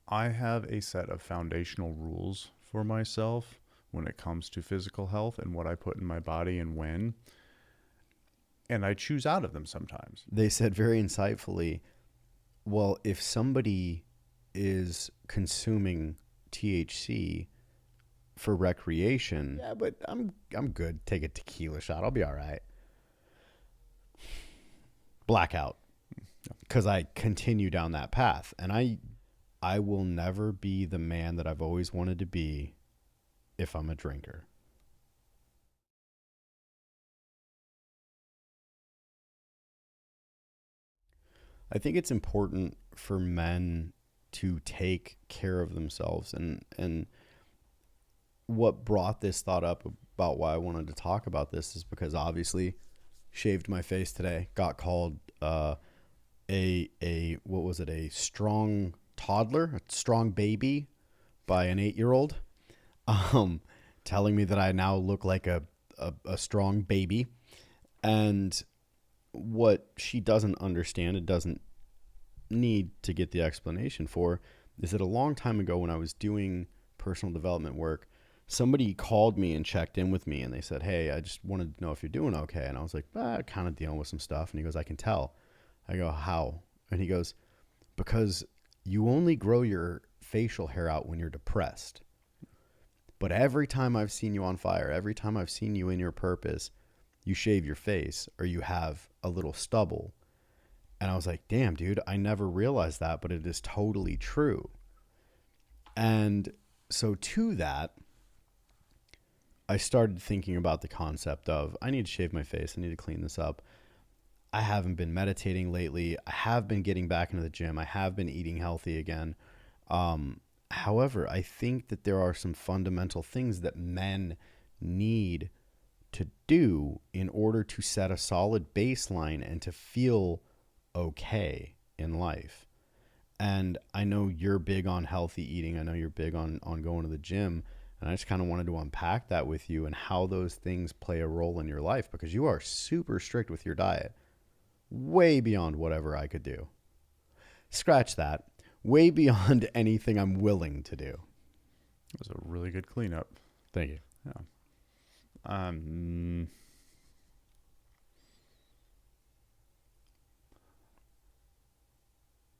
I have a set of foundational rules for myself when it comes to physical health and what I put in my body and when, and I choose out of them sometimes. They said very insightfully, well, if somebody is consuming THC for recreation, yeah, but I'm good. Take a tequila shot. I'll be all right. Blackout, because I continue down that path, and I will never be the man that I've always wanted to be if I'm a drinker. I think it's important for men to take care of themselves, and what brought this thought up about why I wanted to talk about this is because obviously shaved my face today, got called a what was it, a strong toddler, a strong baby by an 8-year-old, um telling me that I now look like a strong baby. And what she doesn't understand, it doesn't need to get the explanation for, is that a long time ago when I was doing personal development work, somebody called me and checked in with me and they said, "Hey, I just wanted to know if you're doing okay." And I was like, kind of dealing with some stuff. And he goes, "I can tell." I go, "How?" And he goes, "Because you only grow your facial hair out when you're depressed. But every time I've seen you on fire, every time I've seen you in your purpose, you shave your face or you have a little stubble." And I was like, "Damn, dude, I never realized that, but it is totally true." And so to that, I started thinking about the concept of I need to shave my face. I need to clean this up. I haven't been meditating lately. I have been getting back into the gym. I have been eating healthy again. However, I think that there are some fundamental things that men need to do in order to set a solid baseline and to feel okay in life. And I know you're big on healthy eating. I know you're big on going to the gym. And I just kind of wanted to unpack that with you and how those things play a role in your life, because you are super strict with your diet, way beyond whatever I could do. Scratch that. Way beyond anything I'm willing to do. It was a really good cleanup. Thank you. Yeah. Um,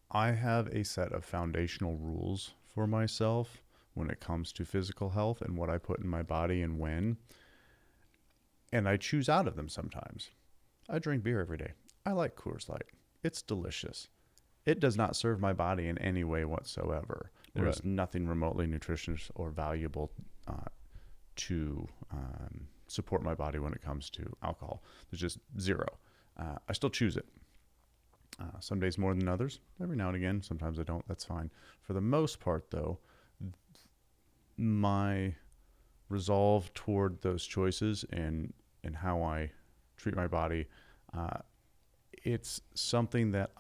I have a set of foundational rules for myself when it comes to physical health and what I put in my body and when, and I choose out of them sometimes. I drink beer every day. I like Coors Light. It's delicious. It does not serve my body in any way whatsoever. There Right. is nothing remotely nutritious or valuable to support my body when it comes to alcohol. There's just zero. I still choose it. Some days more than others. Every now and again. Sometimes I don't. That's fine. For the most part, though, my resolve toward those choices and how I treat my body, uh, it's something that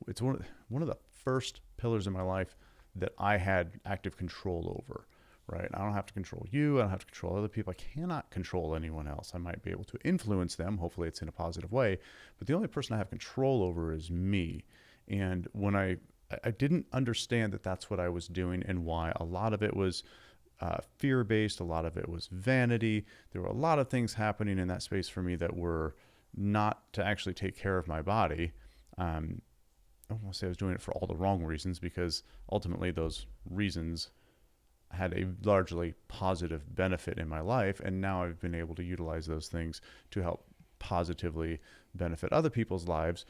it's one of the first pillars in my life that I had active control over. Right? I don't have to control you. I don't have to control other people. I cannot control anyone else. I might be able to influence them. Hopefully, it's in a positive way. But the only person I have control over is me. And when I didn't understand that that's what I was doing and why. A lot of it was fear based. A lot of it was vanity. There were a lot of things happening in that space for me that were not to actually take care of my body. I don't want to say I was doing it for all the wrong reasons, because ultimately those reasons had a largely positive benefit in my life. And now I've been able to utilize those things to help positively benefit other people's lives.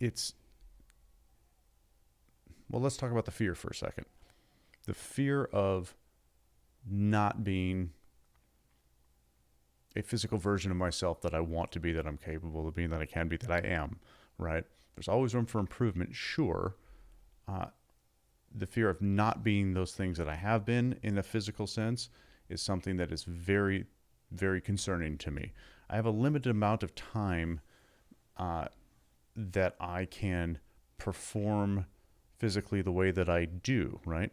It's, well, let's talk about the fear for a second. The fear of not being a physical version of myself that I want to be, that I'm capable of being, that I can be, that I am, right? There's always room for improvement, sure. The fear of not being those things that I have been in a physical sense is something that is very, very concerning to me. I have a limited amount of time that I can perform physically the way that I do, right?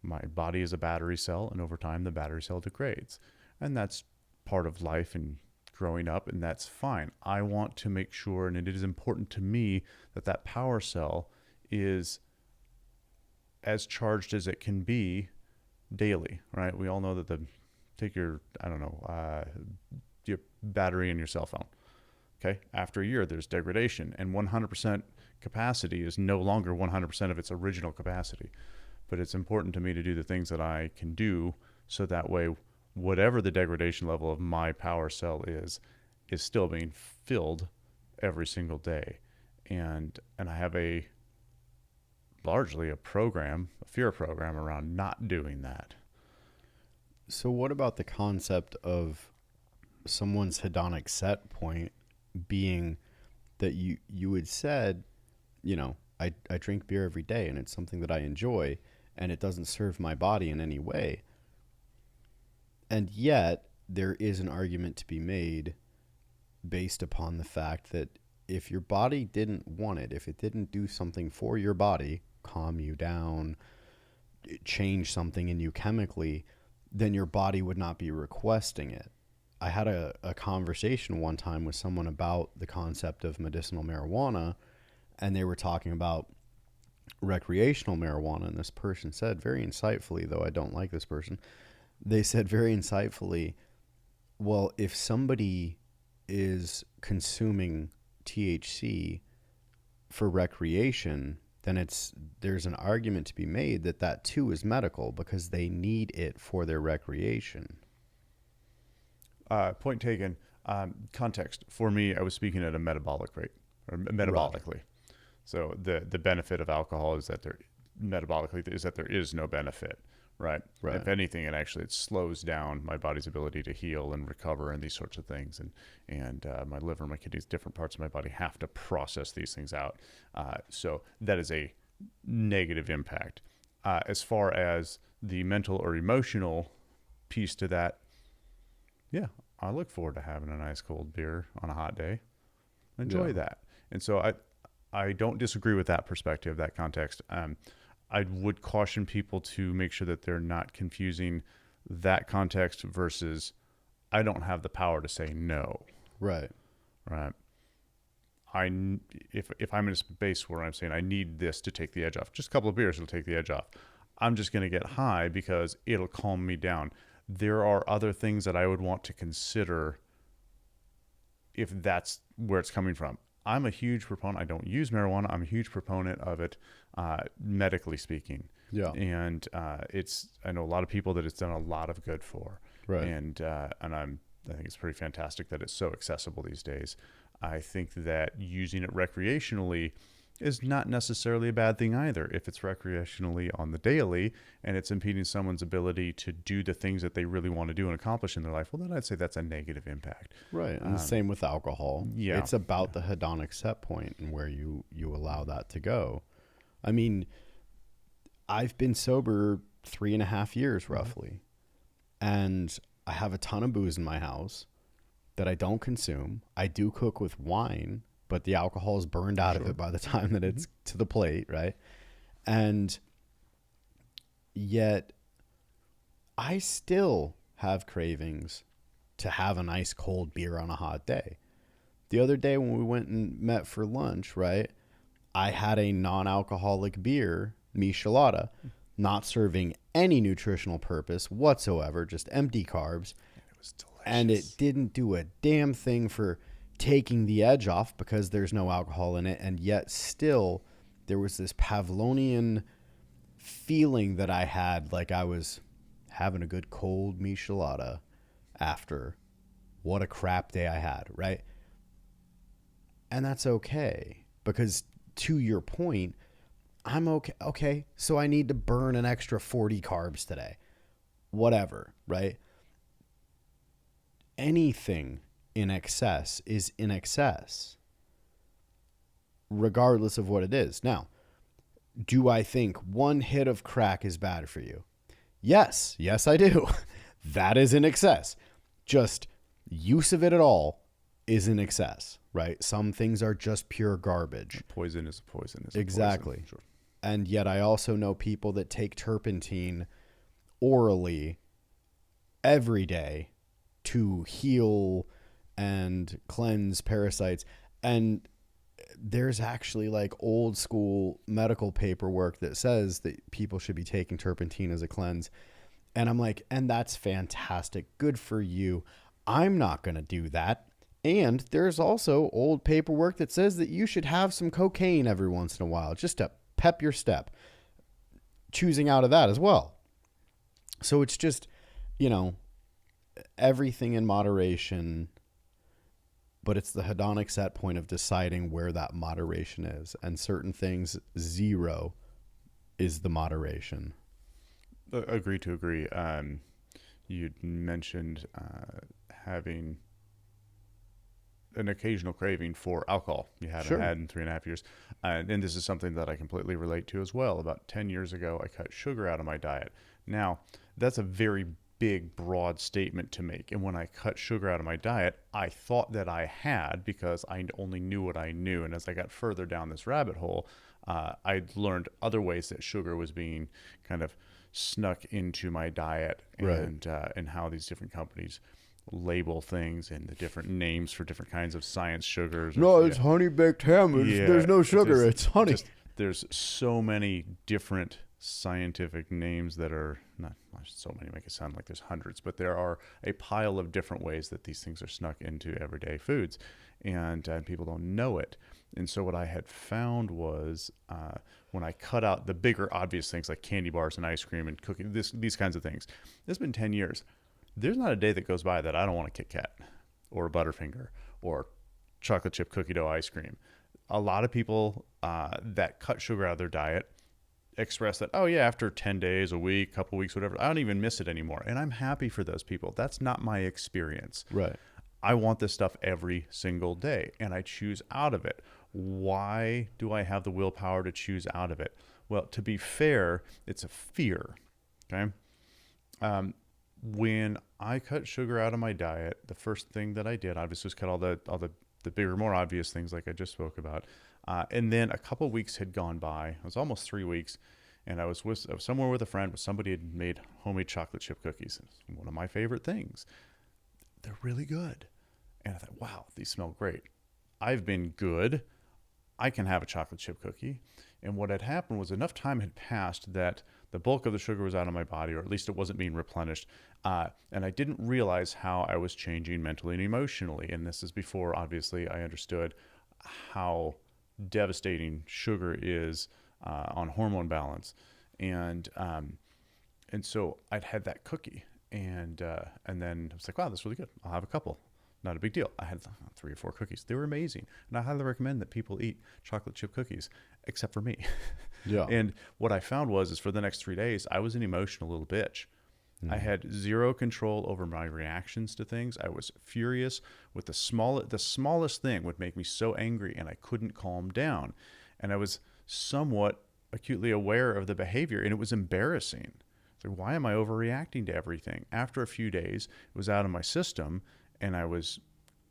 My body is a battery cell, and over time, the battery cell degrades. And that's part of life and growing up, and that's fine. I want to make sure, and it is important to me, that that power cell is as charged as it can be daily, right? We all know that take your, I don't know, your battery in your cell phone. Okay. After a year, there's degradation, and 100% capacity is no longer 100% of its original capacity. But it's important to me to do the things that I can do, so that way, whatever the degradation level of my power cell is still being filled every single day. And I have largely a fear program around not doing that. So what about the concept of someone's hedonic set point being that you had said, I drink beer every day and it's something that I enjoy and it doesn't serve my body in any way. And yet there is an argument to be made based upon the fact that if your body didn't want it, if it didn't do something for your body, calm you down, change something in you chemically, then your body would not be requesting it. I had a conversation one time with someone about the concept of medicinal marijuana, and they were talking about recreational marijuana, and this person said very insightfully, though I don't like this person, they said very insightfully, well, if somebody is consuming THC for recreation, then there's an argument to be made that too is medical, because they need it for their recreation. Point taken. Context. For me, I was speaking at a metabolic rate, or metabolically. Right. So the benefit of alcohol is that there is no benefit, right? Right. If anything, it slows down my body's ability to heal and recover and these sorts of things. And my liver, my kidneys, different parts of my body have to process these things out. So that is a negative impact. As far as the mental or emotional piece to that, yeah, I look forward to having a nice cold beer on a hot day. Enjoy that. And so I don't disagree with that perspective, that context. I would caution people to make sure that they're not confusing that context versus I don't have the power to say no. Right. Right. If I'm in a space where I'm saying I need this to take the edge off, just a couple of beers will take the edge off. I'm just going to get high because it'll calm me down. There are other things that I would want to consider if that's where it's coming from. I'm a huge proponent. I don't use marijuana. I'm a huge proponent of it, medically speaking. Yeah. And I know a lot of people that it's done a lot of good for. Right. And I think it's pretty fantastic that it's so accessible these days. I think that using it recreationally is not necessarily a bad thing either. If it's recreationally on the daily and it's impeding someone's ability to do the things that they really want to do and accomplish in their life, well, then I'd say that's a negative impact. Right. And the same with alcohol. Yeah. It's about the hedonic set point and where you allow that to go. I mean, I've been sober 3.5 years roughly, and I have a ton of booze in my house that I don't consume. I do cook with wine, but the alcohol is burned out of it by the time that it's to the plate, right? And yet I still have cravings to have a nice cold beer on a hot day. The other day when we went and met for lunch, right, I had a non-alcoholic beer, Michelada, not serving any nutritional purpose whatsoever, just empty carbs. It was delicious. And it didn't do a damn thing for taking the edge off because there's no alcohol in it, and yet still there was this Pavlovian feeling that I had, like I was having a good cold Michelada after what a crap day I had, right? And that's okay, because to your point, I'm okay, so I need to burn an extra 40 carbs today, whatever, right? Anything in excess is in excess, regardless of what it is. Now, do I think one hit of crack is bad for you? Yes, I do. That is in excess. Just use of it at all is in excess, right? Some things are just pure garbage. Poison is a poison. Exactly. Poison. Sure. And yet I also know people that take turpentine orally every day to heal and cleanse parasites. And there's actually like old school medical paperwork that says that people should be taking turpentine as a cleanse. And I'm like, and that's fantastic. Good for you. I'm not going to do that. And there's also old paperwork that says that you should have some cocaine every once in a while just to pep your step. Choosing out of that as well. So it's just, you know, everything in moderation, but it's the hedonic set point of deciding where that moderation is. And certain things, 0 is the moderation. Agree to agree. You mentioned having an occasional craving for alcohol you haven't Sure. had in 3.5 years. And this is something that I completely relate to as well. About 10 years ago, I cut sugar out of my diet. Now, that's a very big, broad statement to make. And when I cut sugar out of my diet, I thought that I had, because I only knew what I knew. And as I got further down this rabbit hole, I learned other ways that sugar was being kind of snuck into my diet, and and how these different companies label things and the different names for different kinds of science sugars. No, it's honey baked ham. There's no sugar. It's honey. There's so many different scientific names that are not so many, make it sound like there's hundreds, but there are a pile of different ways that these things are snuck into everyday foods, and people don't know it. And so what I had found was when I cut out the bigger obvious things like candy bars and ice cream and cooking, these kinds of things. It's been 10 years. There's not a day that goes by that I don't want a Kit Kat or a Butterfinger or chocolate chip cookie dough ice cream. A lot of people that cut sugar out of their diet express that, oh yeah, after 10 days, a week, couple weeks, whatever, I don't even miss it anymore. And I'm happy for those people. That's not my experience. Right. I want this stuff every single day, and I choose out of it. Why do I have the willpower to choose out of it? Well, to be fair, it's a fear. Okay. When I cut sugar out of my diet, the first thing that I did obviously was cut all the bigger, more obvious things like I just spoke about. And then a couple weeks had gone by. It was almost 3 weeks, and I was somewhere with a friend where somebody had made homemade chocolate chip cookies. It's one of my favorite things. They're really good. And I thought, wow, these smell great. I've been good. I can have a chocolate chip cookie. And what had happened was enough time had passed that the bulk of the sugar was out of my body, or at least it wasn't being replenished. And I didn't realize how I was changing mentally and emotionally. And this is before, obviously, I understood how devastating sugar is on hormone balance. And so I'd had that cookie. And then I was like, wow, this is really good. I'll have a couple. Not a big deal. I had 3 or 4 cookies. They were amazing. And I highly recommend that people eat chocolate chip cookies, except for me. Yeah. And what I found was for the next 3 days, I was an emotional little bitch. I had zero control over my reactions to things. I was furious with the smallest thing would make me so angry, and I couldn't calm down. And I was somewhat acutely aware of the behavior, and it was embarrassing. So why am I overreacting to everything? After a few days, it was out of my system, and I was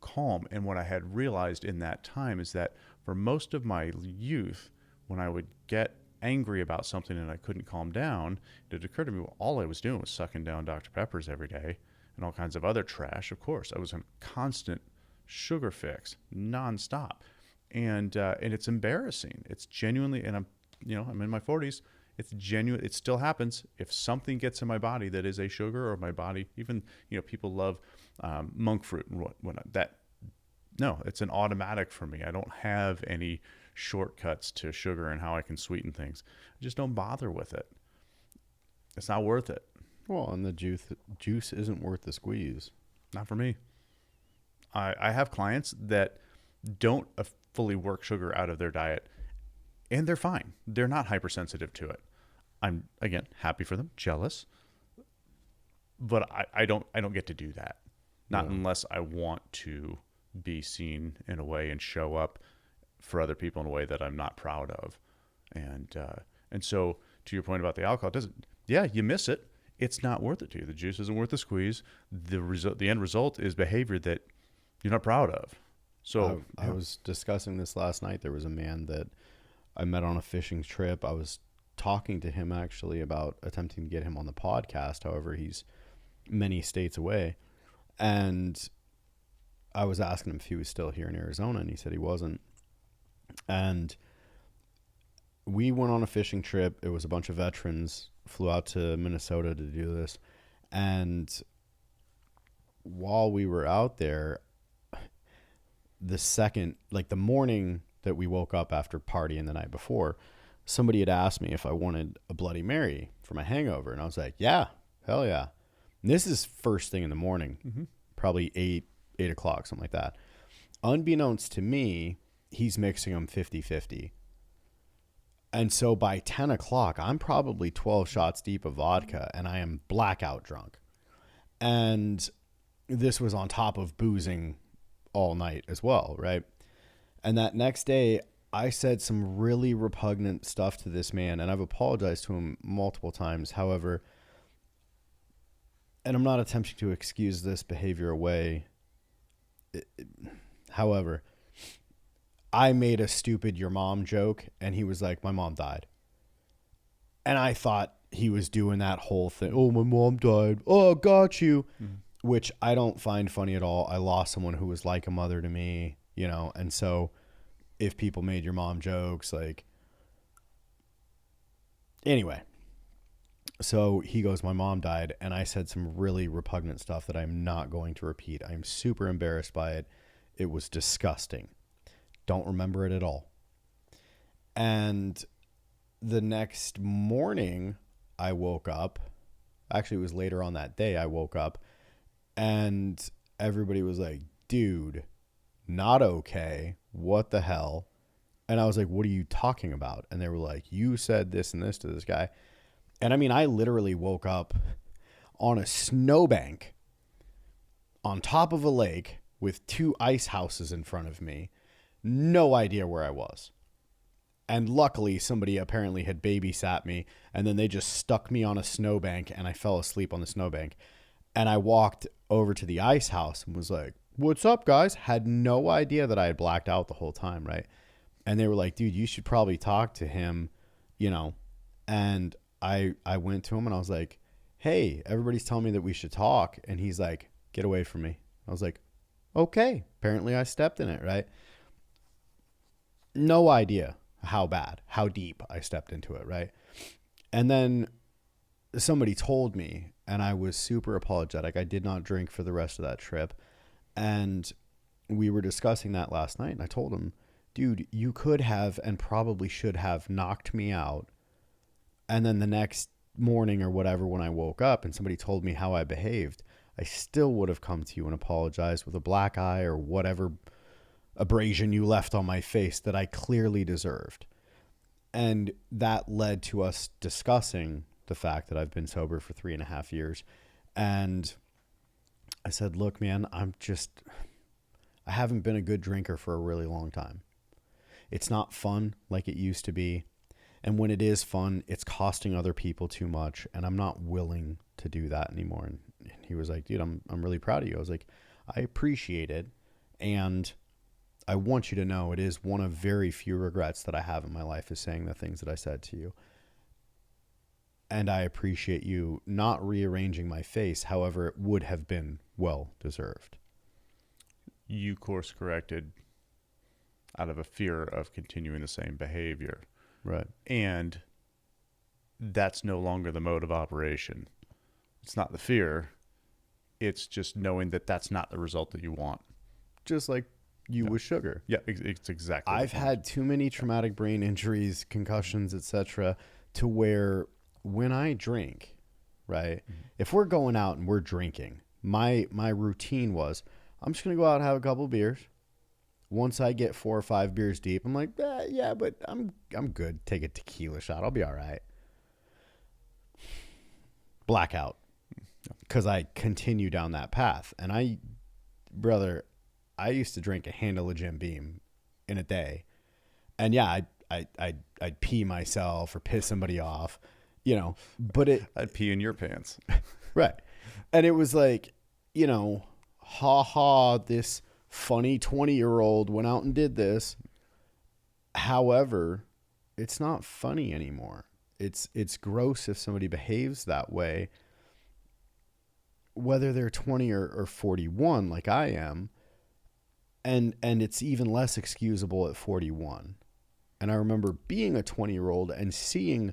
calm. And what I had realized in that time is that for most of my youth, when I would get angry about something and I couldn't calm down, it occurred to me, well, all I was doing was sucking down Dr. Peppers every day and all kinds of other trash. Of course, I was on constant sugar fix, nonstop. And it's embarrassing. It's genuinely, and I'm in my 40s. It's genuine. It still happens. If something gets in my body that is a sugar, or my body, even, people love monk fruit and whatnot. No, it's an automatic for me. I don't have any shortcuts to sugar and how I can sweeten things. I just don't bother with it. It's not worth it. Well, and the juice isn't worth the squeeze. Not for me. I have clients that don't fully work sugar out of their diet, and they're fine. They're not hypersensitive to it. I'm, again, happy for them, jealous, but I don't get to do that. Not unless I want to be seen in a way and show up for other people in a way that I'm not proud of. And so to your point about the alcohol, you miss it. It's not worth it to you. The juice isn't worth the squeeze. The end result is behavior that you're not proud of. So I was discussing this last night. There was a man that I met on a fishing trip. I was talking to him actually about attempting to get him on the podcast. However, he's many states away. And I was asking him if he was still here in Arizona, and he said he wasn't. And we went on a fishing trip. It was a bunch of veterans, flew out to Minnesota to do this. And while we were out there, the morning that we woke up after partying the night before, somebody had asked me if I wanted a Bloody Mary for my hangover. And I was like, yeah, hell yeah. And this is first thing in the morning, probably 8 o'clock, something like that. Unbeknownst to me, he's mixing them 50-50. And so by 10 o'clock, I'm probably 12 shots deep of vodka, and I am blackout drunk. And this was on top of boozing all night as well, right? And that next day, I said some really repugnant stuff to this man, and I've apologized to him multiple times. However, and I'm not attempting to excuse this behavior away. However, I made a stupid "your mom" joke, and he was like, "My mom died." And I thought he was doing that whole thing. "Oh, my mom died. Oh, got you." Which I don't find funny at all. I lost someone who was like a mother to me, and so if people made "your mom" jokes, like, anyway. So he goes, "My mom died," and I said some really repugnant stuff that I'm not going to repeat. I'm super embarrassed by it. It was disgusting. Don't remember it at all. And the next morning, I woke up. Actually, it was later on that day I woke up, and everybody was like, "Dude, not okay. What the hell?" And I was like, "What are you talking about?" And they were like, "You said this and this to this guy." And I mean, I literally woke up on a snowbank on top of a lake with 2 ice houses in front of me. No idea where I was. And luckily, somebody apparently had babysat me, and then they just stuck me on a snowbank, and I fell asleep on the snowbank. And I walked over to the ice house and was like, "What's up, guys?" Had no idea that I had blacked out the whole time, right? And they were like, "Dude, you should probably talk to him," And I went to him and I was like, "Hey, everybody's telling me that we should talk." And he's like, "Get away from me." I was like, "Okay." Apparently I stepped in it, right? No idea how bad, how deep I stepped into it, right? And then somebody told me, and I was super apologetic. I did not drink for the rest of that trip. And we were discussing that last night, and I told him, "Dude, you could have and probably should have knocked me out. And then the next morning or whatever, when I woke up and somebody told me how I behaved, I still would have come to you and apologized with a black eye or whatever abrasion you left on my face that I clearly deserved." And that led to us discussing the fact that I've been sober for 3.5 years. And I said, "Look, man, I haven't been a good drinker for a really long time. It's not fun like it used to be. And when it is fun, it's costing other people too much. And I'm not willing to do that anymore." And he was like, "Dude, I'm really proud of you." I was like, "I appreciate it. And I want you to know it is one of very few regrets that I have in my life is saying the things that I said to you. And I appreciate you not rearranging my face. However, it would have been well deserved." You course corrected out of a fear of continuing the same behavior. Right. And that's no longer the mode of operation. It's not the fear. It's just knowing that that's not the result that you want. Just like you with sugar. Yeah, it's exactly. I've had too many traumatic brain injuries, concussions, etc., to where when I drink, right, if we're going out and we're drinking, my routine was, I'm just going to go out and have a couple beers. Once I get 4 or 5 beers deep, I'm like, yeah, but I'm good. Take a tequila shot. I'll be all right. Blackout. Because I continue down that path. And I used to drink a handle of Jim Beam in a day. And yeah, I'd pee myself or piss somebody off, but I'd pee in your pants. Right. And it was like, this funny 20-year-old went out and did this. However, it's not funny anymore. It's gross if somebody behaves that way, whether they're 20 or 41 like I am. And it's even less excusable at 41. And I remember being a 20-year-old and seeing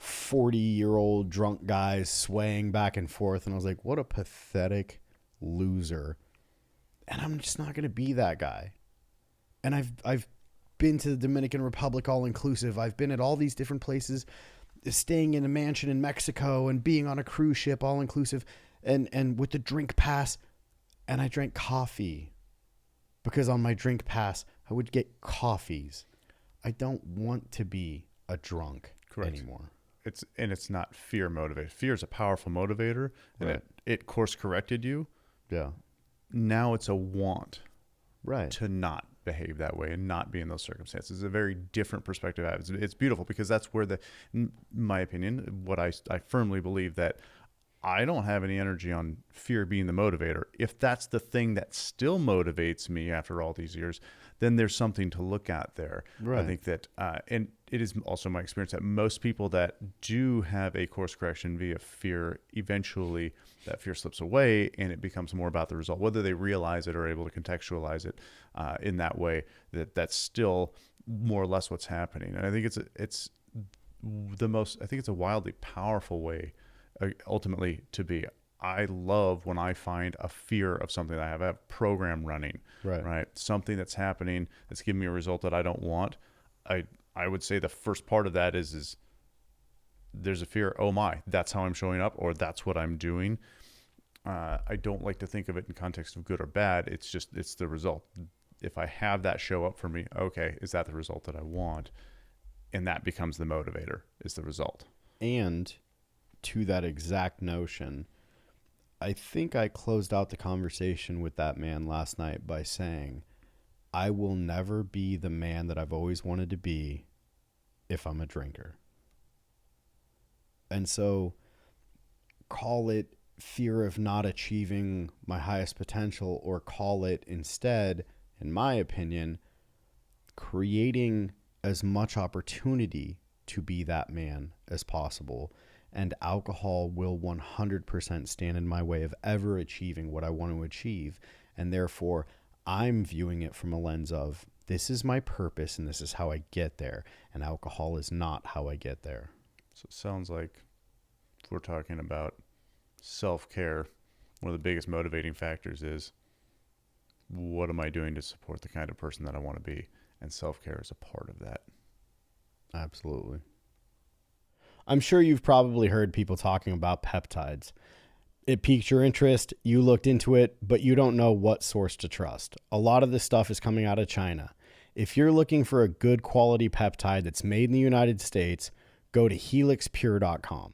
40-year-old drunk guys swaying back and forth, and I was like, what a pathetic loser. And I'm just not going to be that guy. And I've been to the Dominican Republic all inclusive. I've been at all these different places, staying in a mansion in Mexico and being on a cruise ship all inclusive, and with the drink pass, and I drank coffee because on my drink pass I would get coffees. I don't want to be a drunk anymore. It's not fear motivated. Fear is a powerful motivator, and Right. it course corrected you. Yeah. Now it's a want Right. to not behave that way and not be in those circumstances. It's a very different perspective. It's beautiful because that's where in my opinion, what I firmly believe that I don't have any energy on fear being the motivator. If that's the thing that still motivates me after all these years, then there's something to look at there. Right. I think that, and it is also my experience that most people that do have a course correction via fear, eventually that fear slips away and it becomes more about the result, whether they realize it or are able to contextualize it in that way. That's still more or less what's happening. And I think it's a wildly powerful way ultimately to be. I love when I find a fear of something that I have a program running, right? Something that's happening that's giving me a result that I don't want. I would say the first part of that is there's a fear. Oh my, that's how I'm showing up, or that's what I'm doing. I don't like to think of it in context of good or bad. It's the result. If I have that show up for me, okay, is that the result that I want? And that becomes the motivator, is the result. And to that exact notion, I think I closed out the conversation with that man last night by saying, I will never be the man that I've always wanted to be if I'm a drinker. And so call it fear of not achieving my highest potential, or call it instead, in my opinion, creating as much opportunity to be that man as possible. And alcohol will 100% stand in my way of ever achieving what I want to achieve. And therefore, I'm viewing it from a lens of, this is my purpose and this is how I get there. And alcohol is not how I get there. So it sounds like if we're talking about self-care, one of the biggest motivating factors is, what am I doing to support the kind of person that I want to be? And self-care is a part of that. Absolutely. I'm sure you've probably heard people talking about peptides. It piqued your interest, you looked into it, but you don't know what source to trust. A lot of this stuff is coming out of China. If you're looking for a good quality peptide that's made in the United States, go to helixpure.com.